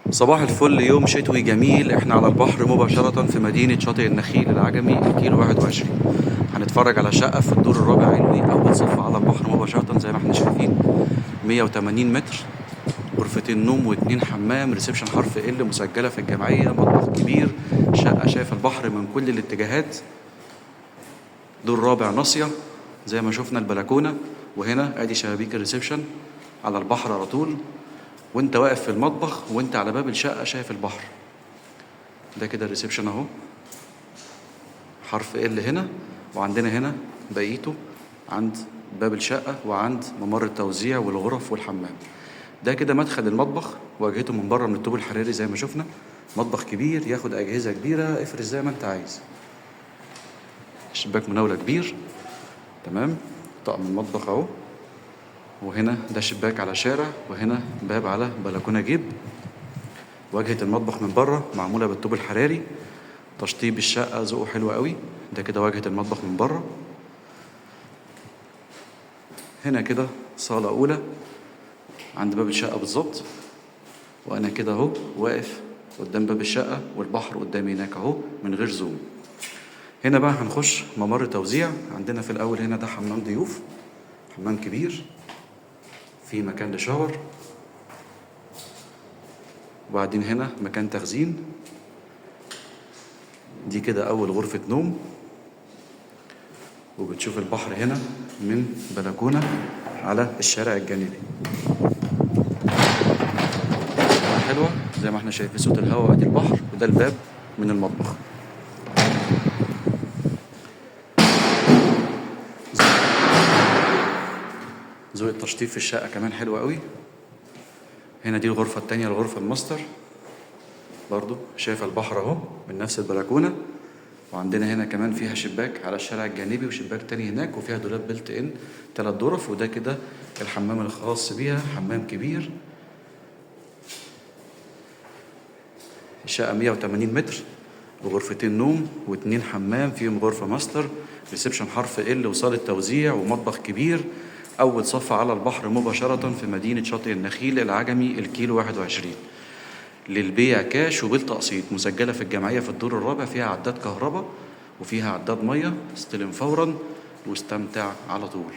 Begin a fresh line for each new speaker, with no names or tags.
صباح الفل، يوم شتوي جميل. احنا على البحر مباشرة في مدينة شاطئ النخيل العجمي، الكيلو 21. هنتفرج على شقة في الدور الرابع علوي، أول صف على البحر مباشرة زي ما احنا شايفين. 180 متر، غرفتين نوم واتنين حمام، ريسبشن حرف ال، مسجلة في الجمعية، مطبخ كبير. شقة شايف البحر من كل الاتجاهات. دور رابع ناصية زي ما شفنا البلكونة، وهنا ادي شبابيك الريسبشن على البحر على طول. وانت واقف في المطبخ وانت على باب الشقة شايف البحر. ده كده الريسبشن اهو، حرف ال هنا، وعندنا هنا بقيته عند باب الشقة وعند ممر التوزيع والغرف والحمام. ده كده مدخل المطبخ، واجهته من بره من الطوب الحراري زي ما شفنا. مطبخ كبير ياخد أجهزة كبيرة، افرش زي ما انت عايز. شباك مناولة كبير، تمام. طقم المطبخ اهو، وهنا ده شباك على شارع، وهنا باب على بلكونة جيب. واجهة المطبخ من بره معمولة بالطوب الحراري، تشطيب الشقة ذوقه حلو قوي. ده كده واجهة المطبخ من بره. هنا كده صالة أولى عند باب الشقة بالظبط، وأنا كده أهو واقف قدام باب الشقة والبحر قدامي هناك أهو من غير زوم. هنا بقى هنخش ممر توزيع. عندنا في الأول هنا ده حمام ضيوف، حمام كبير في مكان لشاور، وبعدين هنا مكان تخزين. دي كده أول غرفة نوم، وبتشوف البحر هنا من بلكونة على الشارع الجانبي. حلوة زي ما احنا شايفين، صوت الهواء ادي البحر، وده الباب من المطبخ. ذوق التشطيب في الشقة كمان حلو قوي. هنا دي الغرفة التانية، الغرفة الماستر، برضو شايف البحر اهو من نفس البلكونة. وعندنا هنا كمان فيها شباك على الشارع الجانبي، وشباك تاني هناك، وفيها دولاب بلت ان 3 غرف. وده كده الحمام الخاص بيها، حمام كبير. الشقة 180 متر، وغرفتين نوم واتنين حمام، فيهم غرفة ماستر، ريسبشن حرف ال، وصالة توزيع، ومطبخ كبير. أول صف على البحر مباشرة في مدينة شاطئ النخيل العجمي، الكيلو 21. للبيع كاش وبالتقسيط، مسجلة في الجمعية في الدور الرابع، فيها عداد كهرباء وفيها عداد مية. استلم فورا واستمتع على طول.